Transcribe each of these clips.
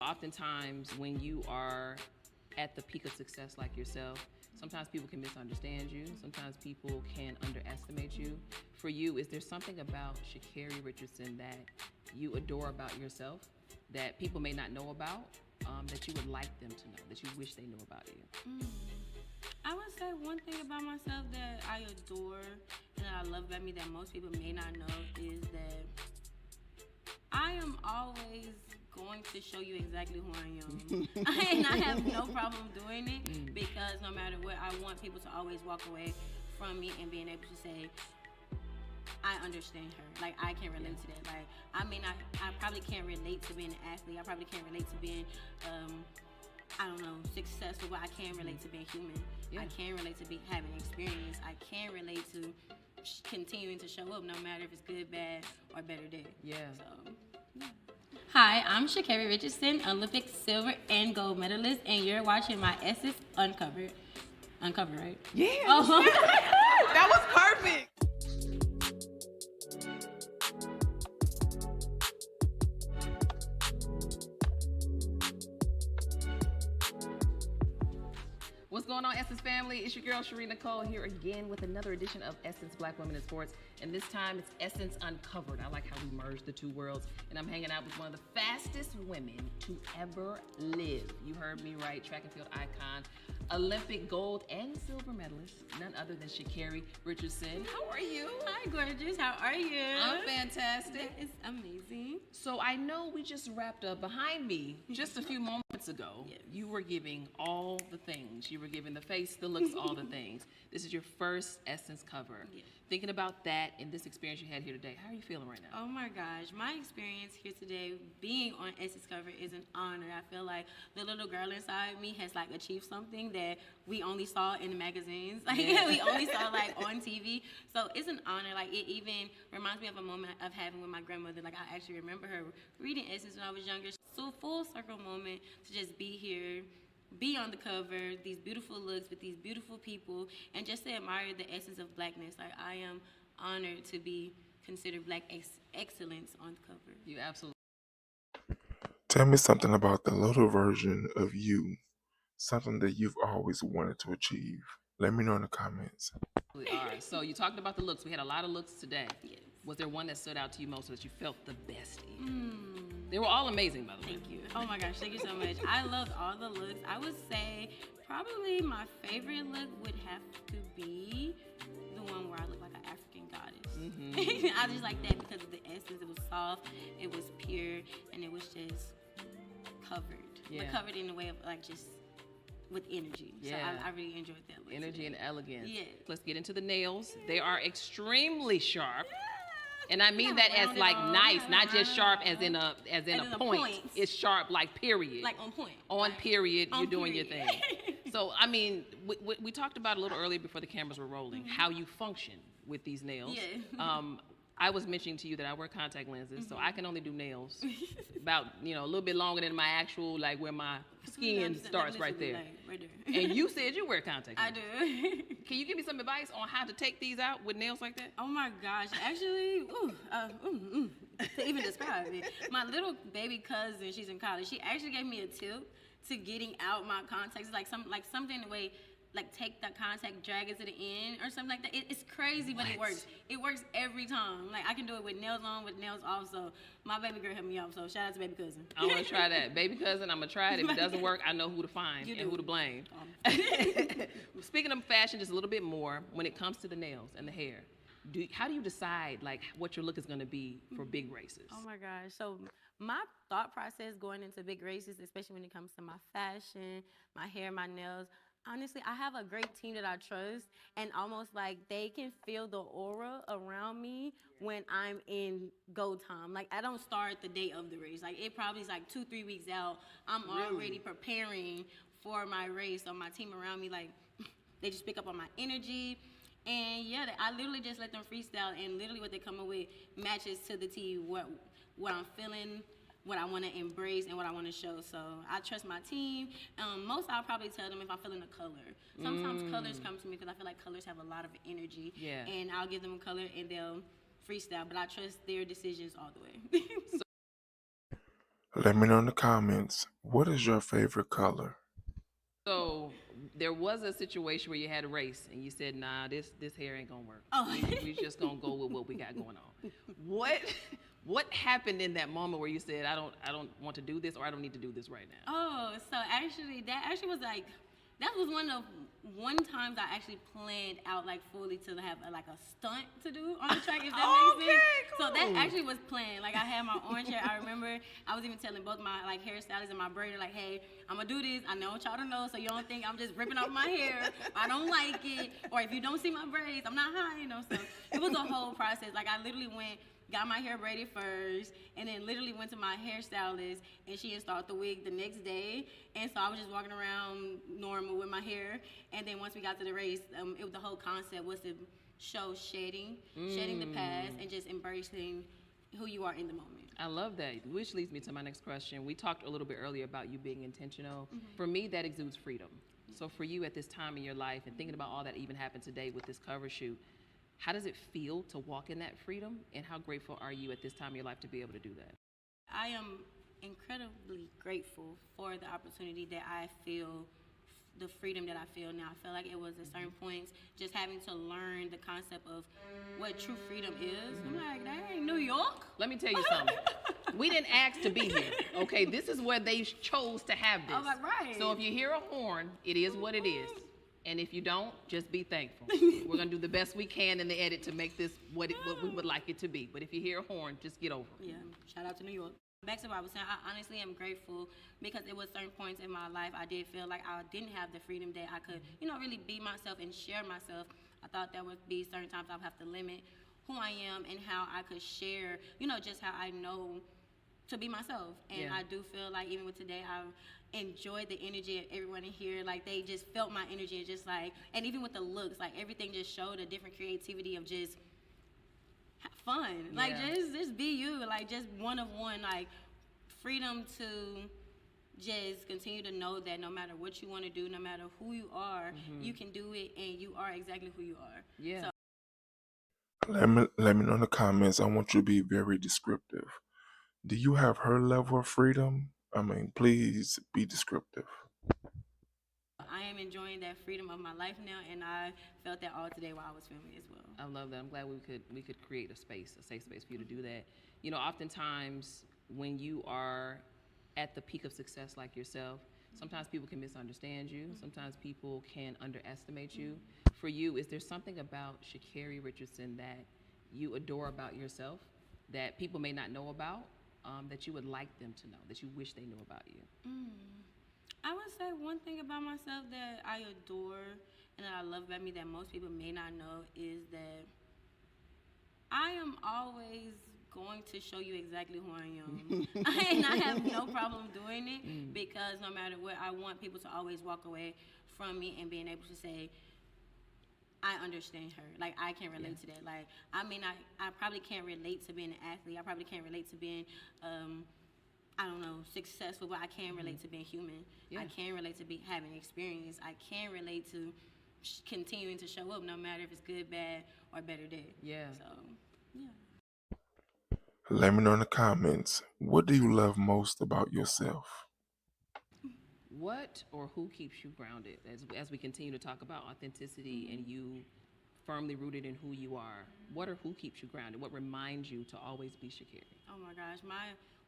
Oftentimes, when you are at the peak of success like yourself, sometimes people can misunderstand you. Sometimes people can underestimate you. For you, is there something about Sha'Carri Richardson that you adore about yourself that people may not know about, that you would like them to know, that you wish they knew about you? I would say one thing about myself that I adore and that I love about me that most people may not know is that I am always going to show you exactly who I am. And I have no problem doing it because no matter what, I want people to always walk away from me and being able to say, I understand her. Like, I can relate to that. Like, I probably can't relate to being an athlete. I probably can't relate to being, I don't know, successful, but I can relate to being human. I can relate to having experience. I can relate to continuing to show up no matter if it's good, bad, or better day. Yeah. So, yeah. Hi, I'm Sha'Carri Richardson, Olympic silver and gold medalist, and you're watching my Essence Uncovered. Uncovered, right? Yeah. Oh. That was perfect. What's going on, Essence family? It's your girl, Sha'Carri Nicole, here again with another edition of Essence Black Women in Sports. And this time it's Essence Uncovered. I like how we merged the two worlds. And I'm hanging out with one of the fastest women to ever live. You heard me right, track and field icon, Olympic gold and silver medalist, none other than Sha'Carri Richardson. How are you? Hi, gorgeous. How are you? I'm fantastic. It's amazing. So I know we just wrapped up behind me just a few moments ago. Yes. You were giving all the things. You were giving the face, the looks, all the things. This is your first Essence cover. Yes. Thinking about that and this experience you had here today, how are you feeling right now? Oh my gosh, my experience here today, being on Essence cover, is an honor. I feel like the little girl inside me has like achieved something that we only saw in the magazines. Like we only saw like on TV. So it's an honor. Like it even reminds me of a moment of having with my grandmother. Like I actually remember her reading Essence when I was younger. So full circle moment to just be here, be on the cover, these beautiful looks with these beautiful people, and just to admire the essence of blackness. Like I am honored to be considered black excellence on the cover. You absolutely Tell me something about the little version of you, something that you've always wanted to achieve. Let me know in the comments. are. So you talked about the looks. We had a lot of looks today. Yes. Was there one that stood out to you most that you felt the best in? They were all amazing, by the way. Thank you. Oh my gosh, thank you so much. I loved all the looks. I would say probably my favorite look would have to be the one where I look like an African goddess. I just like that because of the essence. It was soft, it was pure, and it was just covered. Yeah. But covered in a way of like just with energy. Yeah. So I really enjoyed that look. Energy and elegance. Yes. Let's get into the nails. They are extremely sharp. And I mean Yeah, that as round it like off. nice, not just sharp as in a point. point. It's sharp like period. Like on point. On Like, period, on you're doing your period. thing. So I mean, we talked about a little earlier before the cameras were rolling how you function with these nails. Yeah. I was mentioning to you that I wear contact lenses, so I can only do nails about a little bit longer than my actual like where my skin starts right there. Right there. And you said you wear contact I lenses. do. Can you give me some advice on how to take these out with nails like that? Oh my gosh, actually, to even describe it, my little baby cousin, she's in college, she actually gave me a tip to getting out my contacts. It's like something the way, like take the contact, drag it to the end or something like that. It's crazy, but it works. It works every time. Like I can do it with nails on, with nails off. So my baby girl helped me out. So shout out to baby cousin. I want to try that. Baby cousin, I'm going to try it. If it doesn't work, I know who to find and who to blame. Speaking of fashion, just a little bit more, when it comes to the nails and the hair, how do you decide like what your look is going to be for big races? Oh my gosh. So my thought process going into big races, especially when it comes to my fashion, my hair, my nails, honestly, I have a great team that I trust, and almost like they can feel the aura around me when I'm in go time. Like I don't start the day of the race. Like it probably is like 2-3 weeks out. I'm already preparing for my race. So my team around me, like they just pick up on my energy. And yeah, I literally just let them freestyle, and literally what they come up with matches to the T what I'm feeling, what I want to embrace, and what I want to show. So I trust my team. Most I'll probably tell them if I'm feeling a color. Sometimes colors come to me because I feel like colors have a lot of energy. Yeah. And I'll give them a color and they'll freestyle, but I trust their decisions all the way. Let me know in the comments, what is your favorite color? So there was a situation where you had a race and you said, "Nah, this hair ain't gonna work. Oh. We just gonna go with what we got going on." What what happened in that moment where you said, "I don't want to do this, or I don't need to do this right now"? Oh, so actually, that actually was like, that was one times I actually planned out like fully to have like a stunt to do on the track, if that makes sense. Cool. So that actually was planned. Like I had my orange hair. I remember I was even telling both my like hairstylists and my braider like, hey, I'm gonna do this. I know y'all to know, so you don't think I'm just ripping off my hair. I don't like it, or if you don't see my braids, I'm not high, you know. So it was a whole process. Like I literally got my hair braided first, and then literally went to my hairstylist, and she installed the wig the next day. And so I was just walking around normal with my hair. And then once we got to the race, the whole concept was to show shedding the past, and just embracing who you are in the moment. I love that, which leads me to my next question. We talked a little bit earlier about you being intentional. For me, that exudes freedom. So for you at this time in your life, and thinking about all that even happened today with this cover shoot, how does it feel to walk in that freedom, and how grateful are you at this time in your life to be able to do that? I am incredibly grateful for the opportunity that I feel, the freedom that I feel now. I feel like it was at certain points just having to learn the concept of what true freedom is. I'm like, that ain't New York. Let me tell you something. We didn't ask to be here, okay? This is where they chose to have this. I was like, right. So if you hear a horn, it is what it is. And if you don't, just be thankful. We're gonna do the best we can in the edit to make this what we would like it to be. But if you hear a horn, just get over it. Yeah, shout out to New York. Back to what I was saying, I honestly am grateful because it was certain points in my life I did feel like I didn't have the freedom that I could, really be myself and share myself. I thought there would be certain times I would have to limit who I am and how I could share, just how I know to be myself. And Yeah. I do feel like even with today, I enjoyed the energy of everyone in here. Like they just felt my energy, and just like, and even with the looks, like everything just showed a different creativity of just have fun. Like Yeah. just be you. Like just one of one. Like freedom to just continue to know that no matter what you want to do, no matter who you are, you can do it, and you are exactly who you are. Yeah. So, Let me know in the comments. I want you to be very descriptive. Do you have her level of freedom? I mean, please be descriptive. I am enjoying that freedom of my life now, and I felt that all today while I was filming as well. I love that. I'm glad we could create a space, a safe space for you to do that. Oftentimes when you are at the peak of success like yourself, sometimes people can misunderstand you. Sometimes people can underestimate you. For you, is there something about Sha'Carri Richardson that you adore about yourself that people may not know about, that you would like them to know, that you wish they knew about you? I would say one thing about myself that I adore and that I love about me that most people may not know is that I am always going to show you exactly who I am. And I have no problem doing it because no matter what, I want people to always walk away from me and being able to say, I understand her. Like, I can relate to that. Like, I mean, I probably can't relate to being an athlete. I probably can't relate to being, I don't know, successful, but I can relate to being human. Yeah. I can relate to having experience. I can relate to continuing to show up no matter if it's good, bad, or better day. Yeah. So, yeah. Let me know in the comments, what do you love most about yourself? What or who keeps you grounded as we continue to talk about authenticity and you firmly rooted in who you are? What or who keeps you grounded? What reminds you to always be Sha'Carri? Oh my gosh,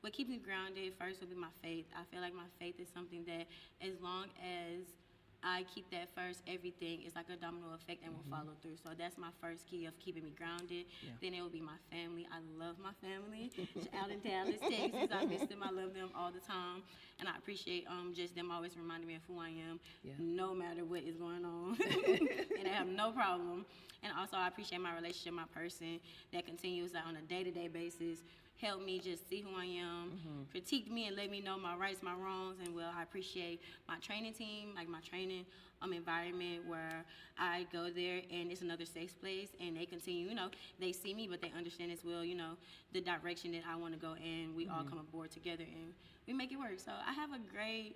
what keeps me grounded first would be my faith. I feel like my faith is something that as long as I keep that first, everything is like a domino effect and will follow through. So that's my first key of keeping me grounded. Yeah. Then it will be my family. I love my family. Out in Dallas, Texas, I miss them. I love them all the time. And I appreciate just them always reminding me of who I am, no matter what is going on. And I have no problem. And also I appreciate my relationship, my person that continues on a day-to-day basis, help me just see who I am, critique me and let me know my rights, my wrongs, and I appreciate my training team, like my training environment where I go there and it's another safe place and they continue, they see me but they understand as well, the direction that I want to go and we all come aboard together and we make it work. So I have a great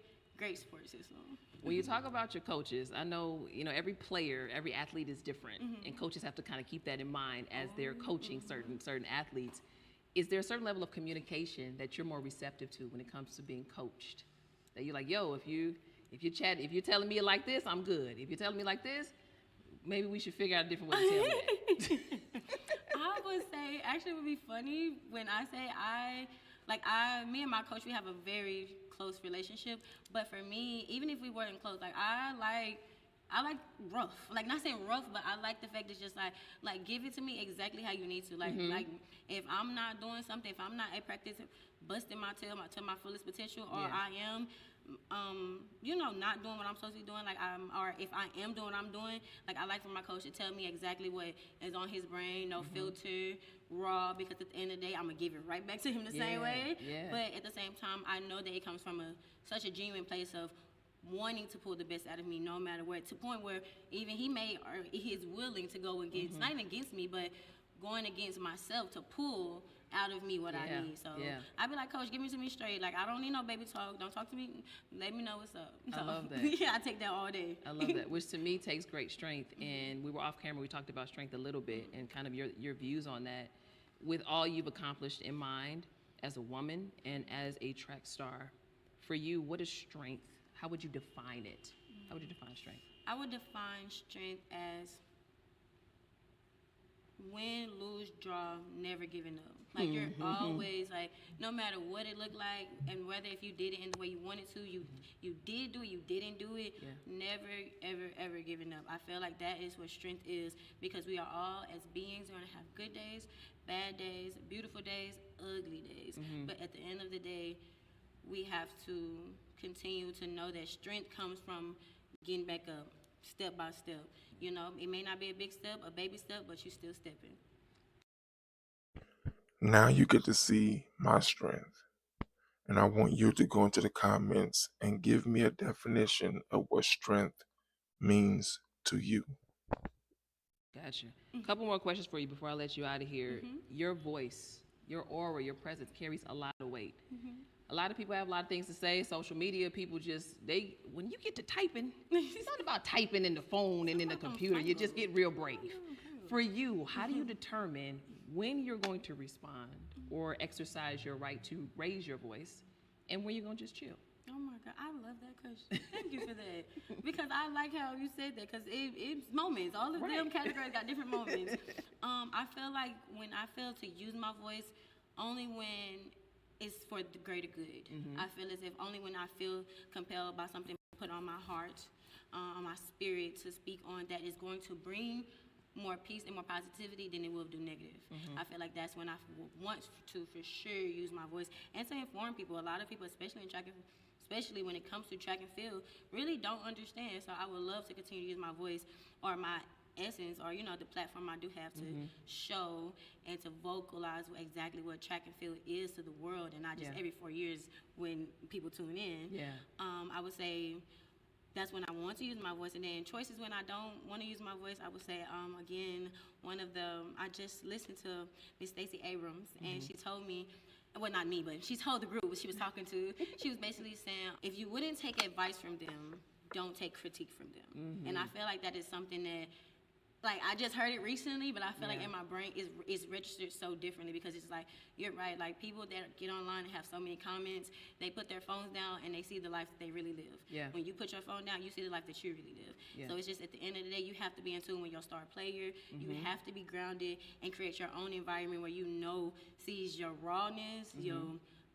support system. When you talk about your coaches, I know, every player, every athlete is different, and coaches have to kind of keep that in mind as they're coaching certain athletes. is there a certain level of communication that you're more receptive to when it comes to being coached? That you're like, yo, if you're telling me like this, I'm good. If you're telling me like this, maybe we should figure out a different way to tell me that. I would say, actually, it would be funny when I say me and my coach, we have a very close relationship. But for me, even if we weren't close, like I like rough. Like, not saying rough, but I like the fact that it's just like give it to me exactly how you need to. Like if I'm not doing something, if I'm not at practice busting my tail to my fullest potential, or I am not doing what I'm supposed to be doing, or if I am doing what I'm doing, like I like for my coach to tell me exactly what is on his brain, no filter, raw, because at the end of the day, I'm gonna give it right back to him the same way. Yeah. But at the same time, I know that it comes from such a genuine place of wanting to pull the best out of me, no matter where, to the point where even he's willing to go against, not even against me, but going against myself to pull out of me what I need. So I'd be like, Coach, give me to me straight. Like, I don't need no baby talk. Don't talk to me. Let me know what's up. So, I love that. Yeah, I take that all day. I love that, which to me takes great strength. And we were off camera, we talked about strength a little bit and kind of your views on that. With all you've accomplished in mind as a woman and as a track star, for you, what is strength? How would you define it? How would you define strength? I would define strength as win, lose, draw, never giving up. Like, you're always, like, no matter what it looked like, and whether if you did it in the way you wanted to, you did do it, you didn't do it, never, ever, ever giving up. I feel like that is what strength is, because we are all, as beings, going to have good days, bad days, beautiful days, ugly days. But at the end of the day, we have to continue to know that strength comes from getting back up, step by step. You know, it may not be a big step, a baby step, but you still stepping. Now you get to see my strength. And I want you to go into the comments and give me a definition of what strength means to you. Gotcha. A couple more questions for you before I let you out of here. Your voice, your aura, your presence carries a lot of weight. A lot of people have a lot of things to say. Social media, people when you get to typing, it's not about typing in the phone and in the computer. You just get real brave. For you, how do you determine when you're going to respond or exercise your right to raise your voice and when you're going to just chill? Oh my God, I love that question. Thank you for that. Because I like how you said that, because it's moments. All of them categories got different moments. I feel like when I feel to use my voice, only when it's for the greater good. I feel as if only when I feel compelled by something put on my heart, on my spirit to speak on, that is going to bring more peace and more positivity than it will do negative. I feel like that's when I want to for sure use my voice and to inform people. A lot of people, especially when it comes to track and field, really don't understand. So I would love to continue to use my voice or my essence, or the platform I do have to show and to vocalize exactly what track and field is to the world, and not just every 4 years when people tune in. I would say that's when I want to use my voice. And then choices when I don't want to use my voice, I would say, again, I just listened to Miss Stacey Abrams, and she told me, well, not me, but she told the group what she was talking to. She was basically saying, if you wouldn't take advice from them, don't take critique from them. And I feel like that is something that, like, I just heard it recently, but I feel like in my brain it's registered so differently, because it's like, you're right, like, people that get online and have so many comments, they put their phones down and they see the life that they really live. When you put your phone down, you see the life that you really live. So it's just, at the end of the day, you have to be in tune with your star player. You have to be grounded and create your own environment where sees your rawness, your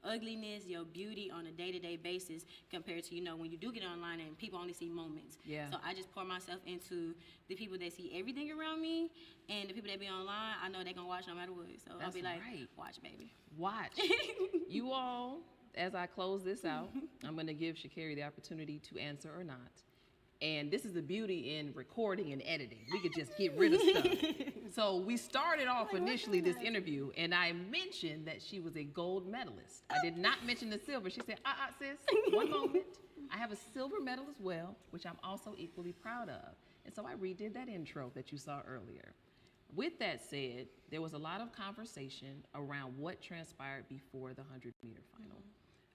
ugliness, your beauty on a day-to-day basis, compared to when you do get online and people only see moments. So I just pour myself into the people that see everything around me, and the people that be online, I know they're gonna watch no matter what. So I'll be like, watch, baby, watch. You all, as I close this out, I'm gonna give Sha'Carri the opportunity to answer or not. And this is the beauty in recording and editing. We could just get rid of stuff. So we started off initially this interview, and I mentioned that she was a gold medalist. I did not mention the silver. She said, sis, one moment. I have a silver medal as well, which I'm also equally proud of. And so I redid that intro that you saw earlier. With that said, there was a lot of conversation around what transpired before the 100-meter final.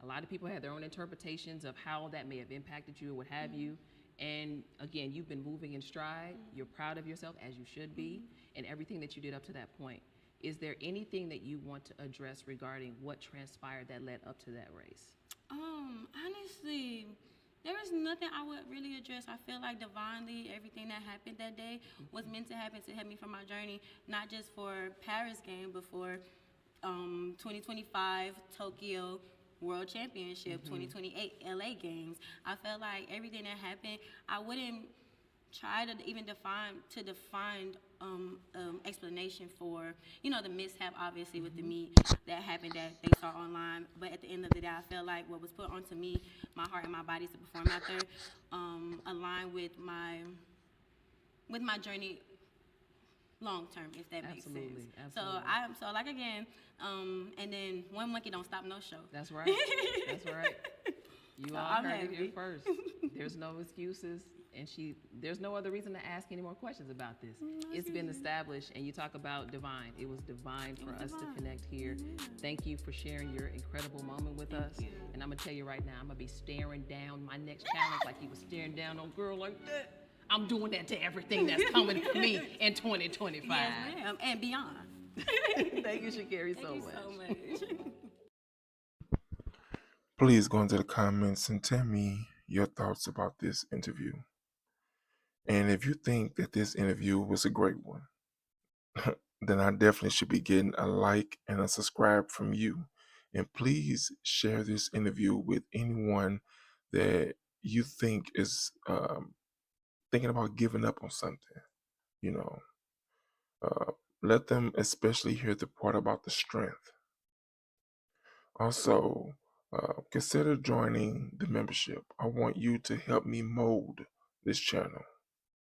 A lot of people had their own interpretations of how that may have impacted you or what have you. And again, you've been moving in stride. You're proud of yourself, as you should be, and everything that you did up to that point. is there anything that you want to address regarding what transpired that led up to that race? Honestly, there was nothing I would really address. I feel like divinely everything that happened that day was meant to happen to help me for my journey, not just for Paris game, but for 2025 Tokyo World Championship, 2028 LA Games. I felt like everything that happened, I wouldn't try to even define explanation for the mishap obviously with the meet that happened that they saw online, but at the end of the day I feel like what was put onto me, my heart and my body to perform out there, aligned with my journey long term, if that makes sense. Absolutely. So like again, and then one monkey don't stop no show. That's right. That's right. You all I'm heard it here happy. first. There's no excuses, and there's no other reason to ask any more questions about this. It's been established, and you talk about divine. It was divine for us to connect here. Thank you for sharing your incredible moment with us. you. And I'm gonna tell you right now, I'm gonna be staring down my next challenge like you was staring down on girl like that. I'm doing that to everything that's coming for me in 2025. Yes, ma'am, and beyond. Thank you, Sha'Carri, so Thank you much. so much. Please go into the comments and tell me your thoughts about this interview. And if you think that this interview was a great one, then I definitely should be getting a like and a subscribe from you. And please share this interview with anyone that you think is thinking about giving up on something. You know, let them especially hear the part about the strength. Also, consider joining the membership. I want you to help me mold this channel.